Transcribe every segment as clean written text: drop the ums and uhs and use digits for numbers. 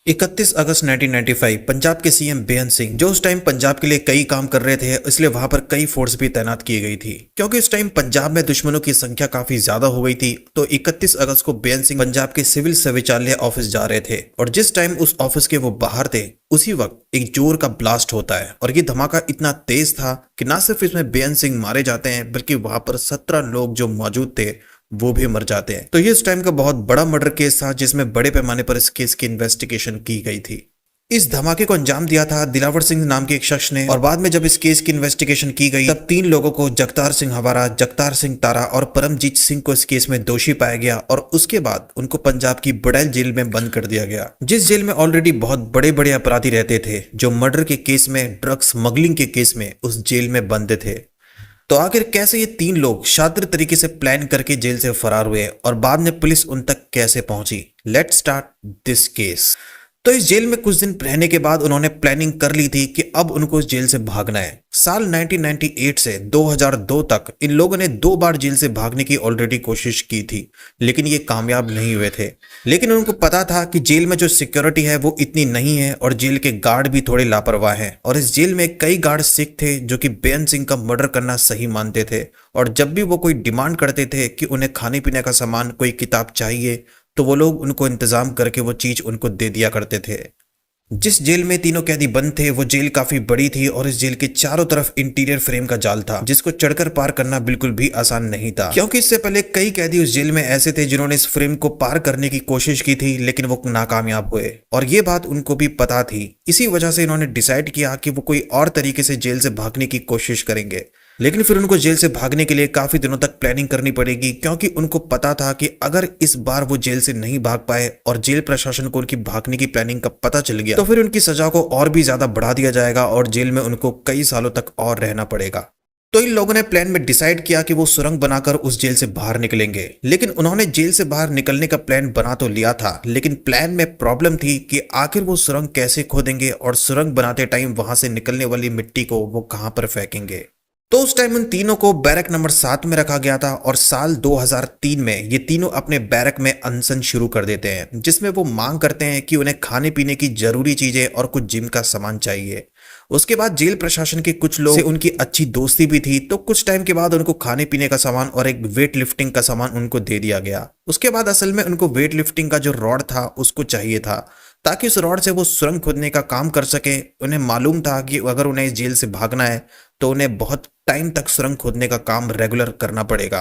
31 अगस्त 1995 पंजाब के सीएम बेअंत सिंह जो उस टाइम पंजाब के लिए कई काम कर रहे थे, इसलिए वहां पर कई फोर्स भी तैनात की गई थी क्योंकि उस टाइम पंजाब में दुश्मनों की संख्या काफी ज्यादा हो गई थी। तो 31 अगस्त को बेअंत सिंह पंजाब के सिविल शौचालय ऑफिस जा रहे थे और जिस टाइम उस ऑफिस के वो बाहर थे उसी वक्त एक जोर का ब्लास्ट होता है और ये धमाका इतना तेज था कि ना सिर्फ इसमें बेअंत सिंह मारे जाते हैं बल्कि वहां पर 17 लोग जो मौजूद थे वो भी मर जाते हैं। तो ये इस टाइम का बहुत बड़ा मर्डर केस था जिसमें बड़े पैमाने पर इस केस की इन्वेस्टिगेशन की गई थी। इस धमाके को अंजाम दिया था दिलावर सिंह नाम के एक शख्स ने और बाद में जब इस केस की इन्वेस्टिगेशन की गई तब 3 लोगों को जगतार सिंह हवारा, जगतार सिंह तारा और परमजीत सिंह को इस केस में दोषी पाया गया और उसके बाद उनको पंजाब की बुड़ैल जेल में बंद कर दिया गया, जिस जेल में ऑलरेडी बहुत बड़े बड़े अपराधी रहते थे जो मर्डर के केस में, ड्रग्स स्मगलिंग के केस में उस जेल में बंद थे। तो आखिर कैसे ये 3 लोग शातिर तरीके से प्लान करके जेल से फरार हुए और बाद में पुलिस उन तक कैसे पहुंची? Let's start this case. तो इस जेल में कुछ दिन रहने के बाद उन्होंने प्लानिंग कर ली थी कि अब उनको इस जेल से भागना है। साल 1998 से 2002 तक इन लोगों ने 2 बार जेल से भागने की ऑलरेडी कोशिश की थी लेकिन ये कामयाब नहीं हुए थे। लेकिन उनको पता था कि जेल में जो सिक्योरिटी है वो इतनी नहीं है और जेल के गार्ड भी थोड़े लापरवाह हैं और इस जेल में कई गार्ड सिख थे जो कि बेअंत सिंह का मर्डर करना सही मानते थे और जब भी वो कोई डिमांड करते थे कि उन्हें खाने पीने का सामान, कोई किताब चाहिए तो वो लोग उनको इंतजाम करके वो चीज उनको दे दिया करते थे। जिस जेल में तीनों कैदी बंद थे वो जेल काफी बड़ी थी और इस जेल के चारों तरफ इंटीरियर फ्रेम का जाल था जिसको चढ़कर पार करना बिल्कुल भी आसान नहीं था क्योंकि इससे पहले कई कैदी उस जेल में ऐसे थे जिन्होंने इस फ्रेम को पार करने की कोशिश की थी लेकिन वो नाकामयाब हुए और ये बात उनको भी पता थी। इसी वजह से इन्होंने डिसाइड किया कि वो कोई और तरीके से जेल से भागने की कोशिश करेंगे। लेकिन फिर उनको जेल से भागने के लिए काफी दिनों तक प्लानिंग करनी पड़ेगी क्योंकि उनको पता था कि अगर इस बार वो जेल से नहीं भाग पाए और जेल प्रशासन को उनकी भागने की प्लानिंग का पता चल गया तो फिर उनकी सजा को और भी ज्यादा बढ़ा दिया जाएगा और जेल में उनको कई सालों तक और रहना पड़ेगा। तो इन लोगों ने प्लान में डिसाइड किया कि वो सुरंग बनाकर उस जेल से बाहर निकलेंगे। लेकिन उन्होंने जेल से बाहर निकलने का प्लान बना तो लिया था लेकिन प्लान में प्रॉब्लम थी कि आखिर वो सुरंग कैसे खोदेंगे और सुरंग बनाते टाइम वहां से निकलने वाली मिट्टी को वो कहां पर फेंकेंगे। तो उस टाइम उन तीनों को बैरक नंबर 7 में रखा गया था और साल 2003 में ये तीनों अपने बैरक में अनशन शुरू कर देते हैं जिसमें वो मांग करते हैं कि उन्हें खाने पीने की जरूरी चीजें और कुछ जिम का सामान चाहिए। उसके बाद जेल प्रशासन के कुछ लोग से उनकी अच्छी दोस्ती भी थी तो कुछ टाइम के बाद उनको खाने पीने का सामान और एक वेट लिफ्टिंग का सामान उनको दे दिया गया। उसके बाद असल में उनको वेट लिफ्टिंग का जो रॉड था उसको चाहिए था ताकि उस रॉड से वो सुरंग खोदने का काम कर सके। उन्हें मालूम था कि अगर उन्हें इस जेल से भागना है तो उन्हें बहुत टाइम तक सुरंग खोदने का काम रेगुलर करना पड़ेगा।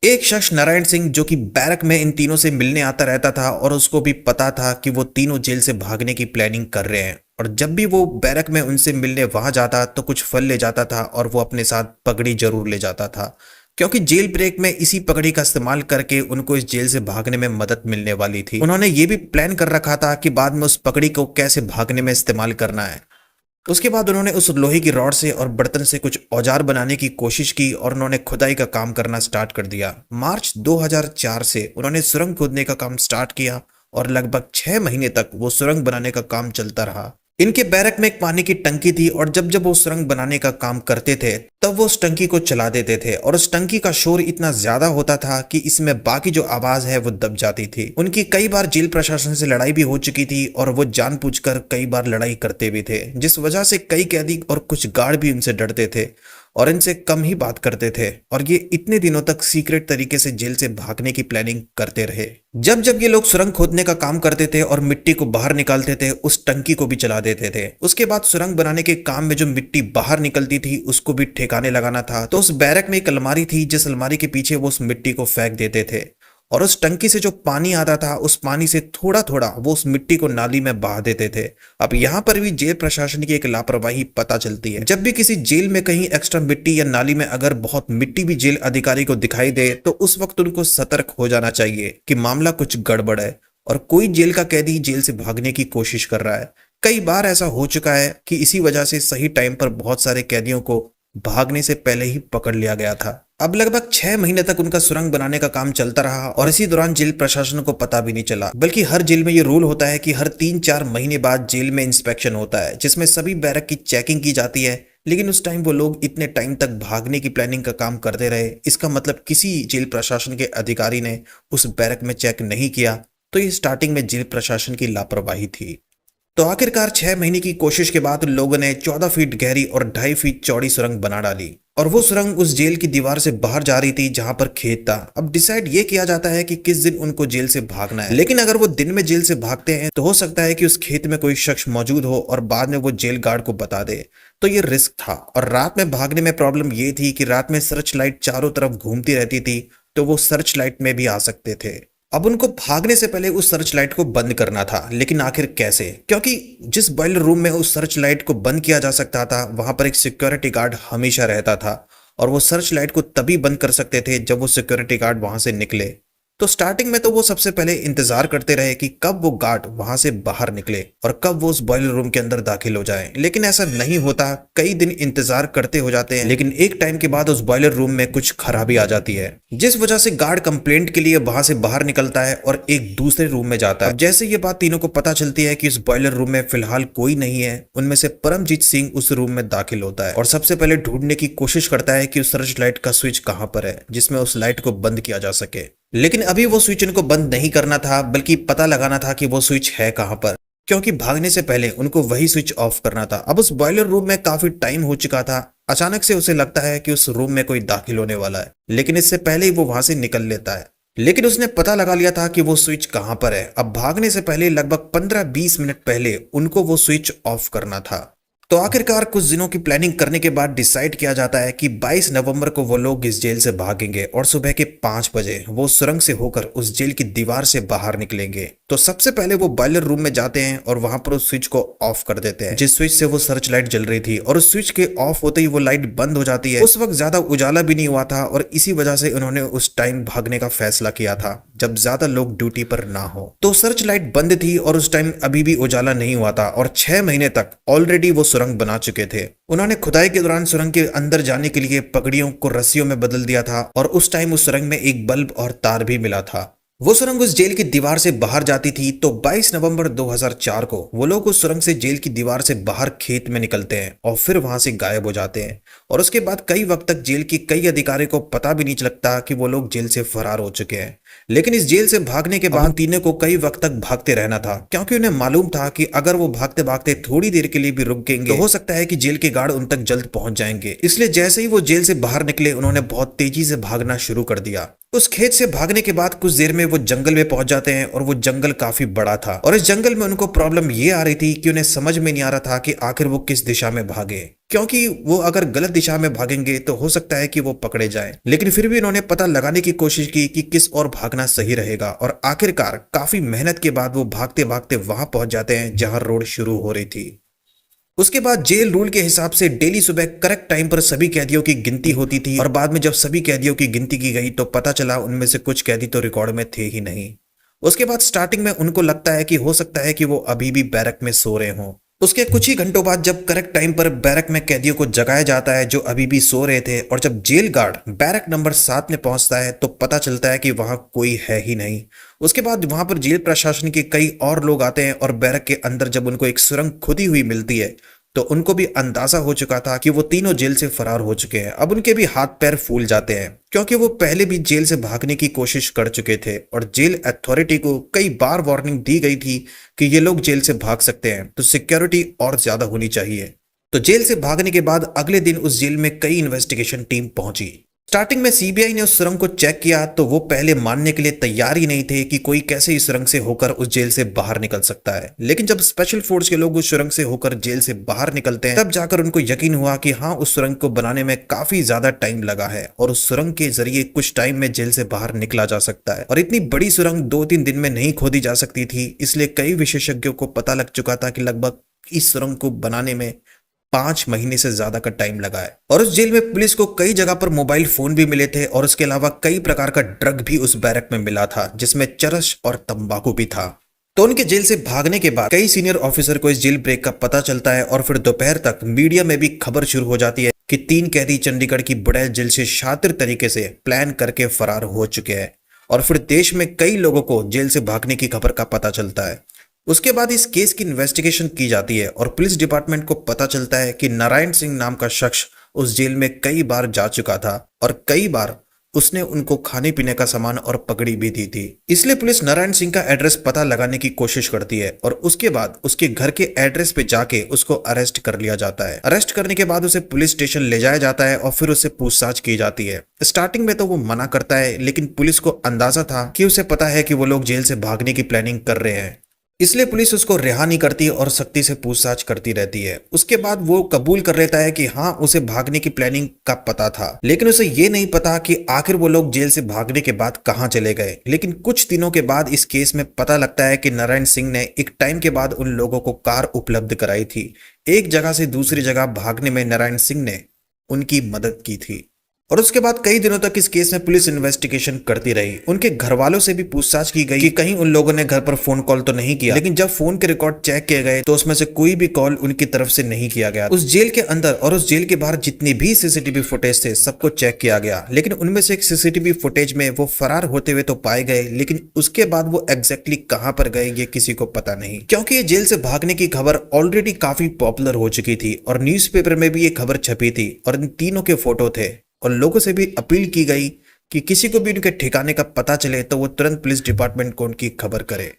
एक शख्स नारायण सिंह जो कि बैरक में इन तीनों से मिलने आता रहता था और उसको भी पता था कि वो तीनों जेल से भागने की प्लानिंग कर रहे हैं और जब भी वो बैरक में उनसे मिलने वहां जाता तो कुछ फल ले जाता था और वो अपने साथ पगड़ी जरूर ले जाता था क्योंकि जेल ब्रेक में इसी पगड़ी का इस्तेमाल करके उनको इस जेल से भागने में मदद मिलने वाली थी। उन्होंने ये भी प्लान कर रखा था कि बाद में उस पगड़ी को कैसे भागने में इस्तेमाल करना है। उसके बाद उन्होंने उस लोहे की रॉड से और बर्तन से कुछ औजार बनाने की कोशिश की और उन्होंने खुदाई का काम करना स्टार्ट कर दिया। मार्च 2004 से उन्होंने सुरंग खोदने का काम स्टार्ट किया और लगभग 6 महीने तक वो सुरंग बनाने का काम चलता रहा। इनके बैरक में एक पानी की टंकी थी और जब जब वो सुरंग बनाने का काम करते थे तब वो उस टंकी को चला देते थे और उस टंकी का शोर इतना ज्यादा होता था कि इसमें बाकी जो आवाज है वो दब जाती थी। उनकी कई बार जेल प्रशासन से लड़ाई भी हो चुकी थी और वो जानबूझकर कई बार लड़ाई करते भी थे जिस वजह से कई कैदी और कुछ गार्ड भी उनसे डरते थे और इनसे कम ही बात करते थे और ये इतने दिनों तक सीक्रेट तरीके से जेल से भागने की प्लानिंग करते रहे। जब जब ये लोग सुरंग खोदने का काम करते थे और मिट्टी को बाहर निकालते थे उस टंकी को भी चला देते थे। उसके बाद सुरंग बनाने के काम में जो मिट्टी बाहर निकलती थी उसको भी ठिकाने लगाना था तो उस बैरक में एक अलमारी थी जिस अलमारी के पीछे वो उस मिट्टी को फेंक देते थे और उस टंकी से जो पानी आता था उस पानी से थोड़ा थोड़ा वो उस मिट्टी को नाली में बहा देते थे। अब यहाँ पर भी जेल प्रशासन की एक लापरवाही पता चलती है। जब भी किसी जेल में कहीं एक्स्ट्रा मिट्टी या नाली में अगर बहुत मिट्टी भी जेल अधिकारी को दिखाई दे तो उस वक्त उनको सतर्क हो जाना चाहिए कि मामला कुछ गड़बड़ है और कोई जेल का कैदी जेल से भागने की कोशिश कर रहा है। कई बार ऐसा हो चुका है कि इसी वजह से सही टाइम पर बहुत सारे कैदियों को भागने से पहले ही पकड़ लिया गया था। अब लगभग 6 महीने तक उनका सुरंग बनाने का काम चलता रहा और इसी दौरान जेल प्रशासन को पता भी नहीं चला। बल्कि हर जेल में ये रूल होता है कि हर 3-4 महीने बाद जेल में इंस्पेक्शन होता है जिसमें सभी बैरक की चेकिंग की जाती है। लेकिन उस टाइम वो लोग इतने टाइम तक भागने की प्लानिंग का काम करते रहे। इसका मतलब किसी जेल प्रशासन के अधिकारी ने उस बैरक में चेक नहीं किया। तो ये स्टार्टिंग में जेल प्रशासन की लापरवाही थी। तो आखिरकार 6 महीने की कोशिश के बाद लोगों ने 14 फीट गहरी और 2.5 फीट चौड़ी सुरंग बना डाली और वो सुरंग उस जेल की दीवार से बाहर जा रही थी जहां पर खेत था। अब डिसाइड ये किया जाता है कि किस दिन उनको जेल से भागना है, लेकिन अगर वो दिन में जेल से भागते हैं तो हो सकता है कि उस खेत में कोई शख्स मौजूद हो और बाद में वो जेल गार्ड को बता दे, तो ये रिस्क था। और रात में भागने में प्रॉब्लम ये थी कि रात में सर्च लाइट चारों तरफ घूमती रहती थी, तो वो सर्च लाइट में भी आ सकते थे। अब उनको भागने से पहले उस सर्च लाइट को बंद करना था, लेकिन आखिर कैसे? क्योंकि जिस बॉयलर रूम में उस सर्च लाइट को बंद किया जा सकता था वहां पर एक सिक्योरिटी गार्ड हमेशा रहता था और वो सर्च लाइट को तभी बंद कर सकते थे जब वो सिक्योरिटी गार्ड वहां से निकले। तो स्टार्टिंग में तो वो सबसे पहले इंतजार करते रहे कि कब वो गार्ड वहां से बाहर निकले और कब वो उस बॉयलर रूम के अंदर दाखिल हो जाए, लेकिन ऐसा नहीं होता। कई दिन इंतजार करते हो जाते हैं, लेकिन एक टाइम के बाद उस बॉयलर रूम में कुछ खराबी आ जाती है, जिस वजह से गार्ड कंप्लेंट के लिए वहां से बाहर निकलता है और एक दूसरे रूम में जाता है। जैसे ये बात तीनों को पता चलती है कि उस बॉयलर रूम में फिलहाल कोई नहीं है, उनमें से परमजीत सिंह उस रूम में दाखिल होता है और सबसे पहले ढूंढने की कोशिश करता है कि उस सर्च लाइट का स्विच कहां पर है जिसमें उस लाइट को बंद किया जा सके। लेकिन अभी वो स्विच उनको बंद नहीं करना था, बल्कि पता लगाना था कि वो स्विच है कहां पर, क्योंकि भागने से पहले उनको वही स्विच ऑफ करना था। अब उस बॉयलर रूम में काफी टाइम हो चुका था। अचानक से उसे लगता है कि उस रूम में कोई दाखिल होने वाला है, लेकिन इससे पहले ही वो वहां से निकल लेता है। लेकिन उसने पता लगा लिया था कि वो स्विच कहां पर है। अब भागने से पहले लगभग 15-20 मिनट पहले उनको वो स्विच ऑफ करना था। तो आखिरकार कुछ दिनों की प्लानिंग करने के बाद डिसाइड किया जाता है कि 22 नवंबर को वो लोग इस जेल से भागेंगे और सुबह के 5 बजे वो सुरंग से होकर उस जेल की दीवार से बाहर निकलेंगे। तो सबसे पहले वो बॉयलर रूम में जाते हैं और वहां पर उस स्विच को ऑफ कर देते हैं, जिस स्विच से वो सर्च लाइट जल रही थी, और उस स्विच के ऑफ होते ही वो लाइट बंद हो जाती है। उस वक्त ज्यादा उजाला भी नहीं हुआ था और इसी वजह से उन्होंने उस टाइम भागने का फैसला किया था जब ज्यादा लोग ड्यूटी पर ना हो। तो सर्च लाइट बंद थी और उस टाइम अभी भी उजाला नहीं हुआ था और 6 महीने तक ऑलरेडी वो सुरंग बना चुके थे। उन्होंने खुदाई के दौरान सुरंग के अंदर जाने के लिए पगड़ियों को रस्सियों में बदल दिया था और उस टाइम उस सुरंग में एक बल्ब और तार भी मिला था। वो सुरंग उस जेल की दीवार से बाहर जाती थी। तो 22 नवंबर 2004 को वो लोग उस सुरंग से जेल की दीवार से बाहर खेत में निकलते हैं और फिर वहां से गायब हो जाते हैं। और उसके बाद कई वक्त तक जेल की कई अधिकारियों को पता भी नहीं लगता कि वो लोग जेल से फरार हो चुके हैं। लेकिन इस जेल से भागने के बाद तीनों को कई वक्त तक भागते रहना था, क्योंकि उन्हें मालूम था कि अगर वो भागते भागते थोड़ी देर के लिए भी रुकेंगे तो हो सकता है कि जेल के गार्ड उन तक जल्द पहुंच जाएंगे। इसलिए जैसे ही वो जेल से बाहर निकले उन्होंने बहुत तेजी से भागना शुरू कर दिया। उस खेत से भागने के बाद कुछ देर में वो जंगल में पहुंच जाते हैं और वो जंगल काफी बड़ा था और इस जंगल में उनको प्रॉब्लम ये आ रही थी कि उन्हें समझ में नहीं आ रहा था कि आखिर वो किस दिशा में भागे, क्योंकि वो अगर गलत दिशा में भागेंगे तो हो सकता है कि वो पकड़े जाएं। लेकिन फिर भी उन्होंने पता लगाने की कोशिश की कि किस ओर भागना सही रहेगा और आखिरकार काफी मेहनत के बाद वो भागते भागते वहां पहुंच जाते हैं जहां रोड शुरू हो रही थी। उसके बाद जेल रूल के हिसाब से डेली सुबह करेक्ट टाइम पर सभी कैदियों की गिनती होती थी और बाद में जब सभी कैदियों की गिनती की गई तो पता चला उनमें से कुछ कैदी तो रिकॉर्ड में थे ही नहीं। उसके बाद स्टार्टिंग में उनको लगता है कि हो सकता है कि वो अभी भी बैरक में सो रहे हों। उसके कुछ ही घंटों बाद जब करेक्ट टाइम पर बैरक में कैदियों को जगाया जाता है जो अभी भी सो रहे थे, और जब जेल गार्ड बैरक नंबर 7 में पहुंचता है तो पता चलता है कि वहां कोई है ही नहीं। उसके बाद वहां पर जेल प्रशासन के कई और लोग आते हैं और बैरक के अंदर जब उनको एक सुरंग खुदी हुई मिलती है तो उनको भी अंदाजा हो चुका था कि वो तीनों जेल से फरार हो चुके हैं। अब उनके भी हाथ पैर फूल जाते हैं, क्योंकि वो पहले भी जेल से भागने की कोशिश कर चुके थे और जेल अथॉरिटी को कई बार वार्निंग दी गई थी कि ये लोग जेल से भाग सकते हैं, तो सिक्योरिटी और ज्यादा होनी चाहिए। तो जेल से भागने के बाद अगले दिन उस जेल में कई इन्वेस्टिगेशन टीम पहुंची। स्टार्टिंग में सीबीआई ने उस सुरंग को चेक किया तो वो पहले मानने के लिए तैयार ही नहीं थे कि कोई कैसे इस सुरंग से होकर उस जेल से बाहर निकल सकता है। लेकिन जब स्पेशल फोर्स के लोग उस सुरंग से होकर जेल से बाहर निकलते हैं तब जाकर उनको यकीन हुआ कि हाँ, उस सुरंग को बनाने में काफी ज्यादा टाइम लगा है और उस सुरंग के जरिए कुछ टाइम में जेल से बाहर निकला जा सकता है। और इतनी बड़ी सुरंग 2-3 दिन में नहीं खोदी जा सकती थी, इसलिए कई विशेषज्ञों को पता लग चुका था कि लगभग इस सुरंग को बनाने में 5 महीने से ज्यादा का टाइम लगा है। और उस जेल में पुलिस को कई जगह पर मोबाइल फोन भी मिले थे और उसके अलावा कई प्रकार का ड्रग भी उस बैरक में मिला था, जिसमें चरस और तंबाकू भी था। तो उनके जेल से भागने के बाद कई सीनियर ऑफिसर को इस जेल ब्रेक का पता चलता है और फिर दोपहर तक मीडिया में भी खबर शुरू हो जाती है कि 3 कैदी चंडीगढ़ की बुड़ैल जेल से शातिर तरीके से प्लान करके फरार हो चुके हैं। और फिर देश में कई लोगों को जेल से भागने की खबर का पता चलता है। उसके बाद इस केस की इन्वेस्टिगेशन की जाती है और पुलिस डिपार्टमेंट को पता चलता है कि नारायण सिंह नाम का शख्स उस जेल में कई बार जा चुका था और कई बार उसने उनको खाने पीने का सामान और पगड़ी भी दी थी। इसलिए पुलिस नारायण सिंह का एड्रेस पता लगाने की कोशिश करती है और उसके बाद उसके घर के एड्रेस पे जाके उसको अरेस्ट कर लिया जाता है। अरेस्ट करने के बाद उसे पुलिस स्टेशन ले जाया जाता है और फिर उससे पूछताछ की जाती है। स्टार्टिंग में तो वो मना करता है, लेकिन पुलिस को अंदाजा था कि उसे पता है कि वो लोग जेल से भागने की प्लानिंग कर रहे हैं, इसलिए पुलिस उसको रिहा नहीं करती और सख्ती से पूछताछ करती रहती है। उसके बाद वो कबूल कर लेता है कि हाँ, उसे भागने की प्लानिंग का पता था, लेकिन उसे ये नहीं पता कि आखिर वो लोग जेल से भागने के बाद कहाँ चले गए। लेकिन कुछ दिनों के बाद इस केस में पता लगता है कि नारायण सिंह ने एक टाइम के बाद उन लोगों को कार उपलब्ध कराई थी। एक जगह से दूसरी जगह भागने में नारायण सिंह ने उनकी मदद की थी। और उसके बाद कई दिनों तक इस केस में पुलिस इन्वेस्टिगेशन करती रही। उनके घर वालों से भी पूछताछ की गई कि कहीं उन लोगों ने घर पर फोन कॉल तो नहीं किया, लेकिन जब फोन के रिकॉर्ड चेक किए गए तो उसमें से कोई भी कॉल उनकी तरफ से नहीं किया गया। उस जेल के अंदर और उस जेल के बाहर जितने भी सीसीटीवी फुटेज थे सबको चेक किया गया, लेकिन उनमें से एक सीसीटीवी फुटेज में वो फरार होते हुए तो पाए गए, लेकिन उसके बाद वो एग्जैक्टली कहां पर गए ये किसी को पता नहीं, क्योंकि ये जेल से भागने की खबर ऑलरेडी काफी पॉपुलर हो चुकी थी और न्यूज़पेपर में भी ये खबर छपी थी और इन तीनों के फोटो थे। और लोगों से भी अपील की गई कि किसी को भी उनके ठिकाने का पता चले तो वो तुरंत पुलिस डिपार्टमेंट को उनकी खबर करे।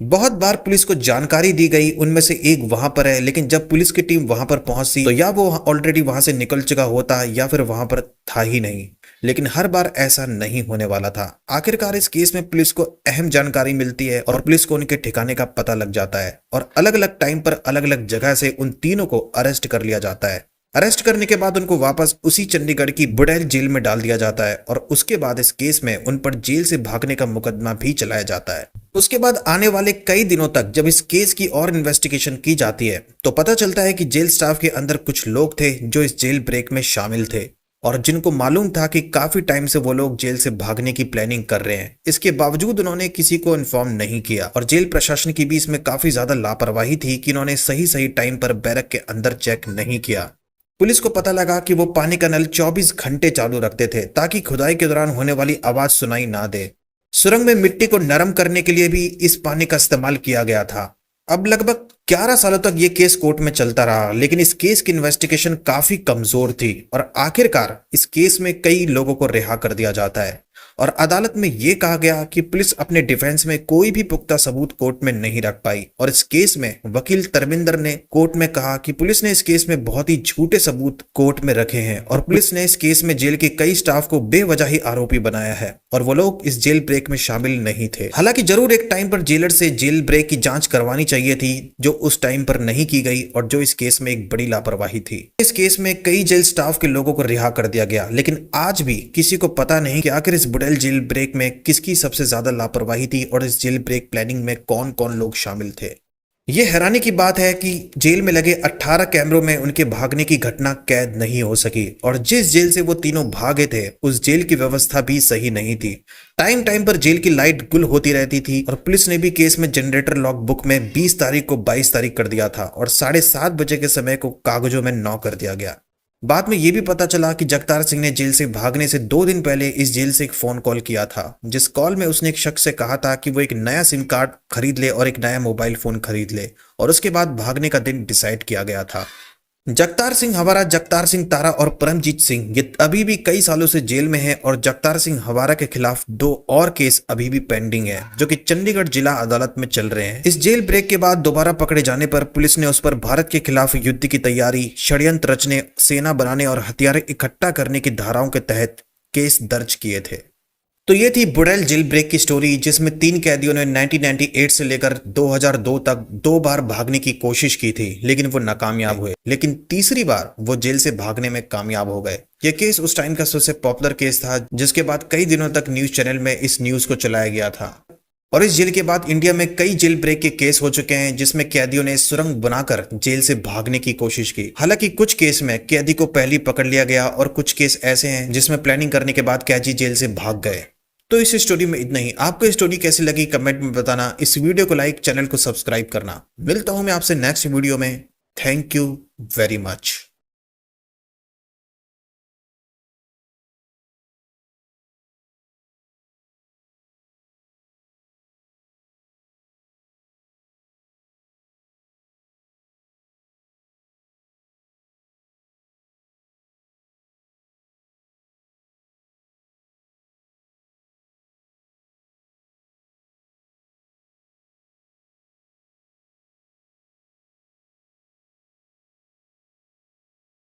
बहुत बार पुलिस को जानकारी दी गई, उनमें से एक वहां पर है, लेकिन जब पुलिस की टीम वहां पर पहुंचती तो या वो ऑलरेडी वहां से निकल चुका होता या फिर वहां पर था ही नहीं। लेकिन हर बार ऐसा नहीं होने वाला था। आखिरकार इस केस में पुलिस को अहम जानकारी मिलती है और पुलिस को उनके ठिकाने का पता लग जाता है और अलग अलग टाइम पर अलग अलग जगह से उन तीनों को अरेस्ट कर लिया जाता है। अरेस्ट करने के बाद उनको वापस उसी चंडीगढ़ की बुड़ैल जेल में डाल दिया जाता है और उसके बाद इस केस में उन पर जेल से भागने का मुकदमा भी चलाया जाता है। उसके बाद आने वाले कई दिनों तक जब इस केस की और इन्वेस्टिगेशन की जाती है तो पता चलता है कि जेल स्टाफ के अंदर कुछ लोग थे जो इस जेल ब्रेक में शामिल थे और जिनको मालूम था कि काफी टाइम से वो लोग जेल से भागने की प्लानिंग कर रहे हैं। इसके बावजूद उन्होंने किसी को इन्फॉर्म नहीं किया और जेल प्रशासन की भी इसमें काफी ज्यादा लापरवाही थी कि इन्होंने सही टाइम पर बैरक के अंदर चेक नहीं किया। पुलिस को पता लगा कि वो पानी का नल 24 घंटे चालू रखते थे ताकि खुदाई के दौरान होने वाली आवाज सुनाई ना दे। सुरंग में मिट्टी को नरम करने के लिए भी इस पानी का इस्तेमाल किया गया था। अब लगभग 11 सालों तक ये केस कोर्ट में चलता रहा, लेकिन इस केस की इन्वेस्टिगेशन काफी कमजोर थी और आखिरकार इस केस में कई लोगों को रिहा कर दिया जाता है और अदालत में यह कहा गया कि पुलिस अपने डिफेंस में कोई भी पुख्ता सबूत कोर्ट में नहीं रख पाई और इस केस में वकील तरविंदर ने कोर्ट में कहा कि पुलिस ने इस केस में बहुत ही झूठे सबूत कोर्ट में रखे हैं और पुलिस ने इस केस में जेल के कई स्टाफ को बेवजह ही आरोपी बनाया है और वो लोग इस जेल ब्रेक में शामिल नहीं थे। हालांकि जरूर एक टाइम पर जेलर से जेल ब्रेक की जांच करवानी चाहिए थी, जो उस टाइम पर नहीं की गई और जो इस केस में एक बड़ी लापरवाही थी। इस केस में कई जेल स्टाफ के लोगों को रिहा कर दिया गया, लेकिन आज भी किसी को पता नहीं कि आखिर इस बुड़ैल जेल ब्रेक में किसकी सबसे ज्यादा लापरवाही थी और इस जेल ब्रेक प्लानिंग में कौन कौन लोग शामिल थे। यह हैरानी की बात है कि जेल में लगे 18 कैमरों में उनके भागने की घटना कैद नहीं हो सकी और जिस जेल से वो तीनों भागे थे उस जेल की व्यवस्था भी सही नहीं थी। टाइम टाइम पर जेल की लाइट गुल होती रहती थी और पुलिस ने भी केस में जनरेटर लॉग बुक में 20 तारीख को 22 तारीख कर दिया था और 7:30 बजे के समय को कागजों में 9 कर दिया गया। बाद में यह भी पता चला कि जगतार सिंह ने जेल से भागने से 2 दिन पहले इस जेल से एक फोन कॉल किया था, जिस कॉल में उसने एक शख्स से कहा था कि वो एक नया सिम कार्ड खरीद ले और एक नया मोबाइल फोन खरीद ले और उसके बाद भागने का दिन डिसाइड किया गया था। जगतार सिंह हवारा, जगतार सिंह तारा और परमजीत सिंह ये अभी भी कई सालों से जेल में हैं और जगतार सिंह हवारा के खिलाफ 2 और केस अभी भी पेंडिंग है जो कि चंडीगढ़ जिला अदालत में चल रहे हैं। इस जेल ब्रेक के बाद दोबारा पकड़े जाने पर पुलिस ने उस पर भारत के खिलाफ युद्ध की तैयारी, षड्यंत्र रचने, सेना बनाने और हथियार इकट्ठा करने की धाराओं के तहत केस दर्ज किए थे। तो ये थी बुड़ैल जेल ब्रेक की स्टोरी, जिसमें 3 कैदियों ने 1998 से लेकर 2002 तक 2 बार भागने की कोशिश की थी, लेकिन वो नाकामयाब हुए। लेकिन तीसरी बार वो जेल से भागने में कामयाब हो गए। ये केस उस टाइम का सबसे पॉपुलर केस था, जिसके बाद कई दिनों तक न्यूज चैनल में इस न्यूज को चलाया गया था। और इस जेल के बाद इंडिया में कई जेल ब्रेक के केस हो चुके हैं, जिसमें कैदियों ने सुरंग बनाकर जेल से भागने की कोशिश की। हालांकि कुछ केस में कैदी को पहले पकड़ लिया गया और कुछ केस ऐसे हैं जिसमें प्लानिंग करने के बाद कैदी जेल से भाग गए। तो इस स्टोरी में इतना ही। आपको स्टोरी कैसी लगी कमेंट में बताना। इस वीडियो को लाइक, चैनल को सब्सक्राइब करना। मिलता हूं मैं आपसे नेक्स्ट वीडियो में। Thank you very much.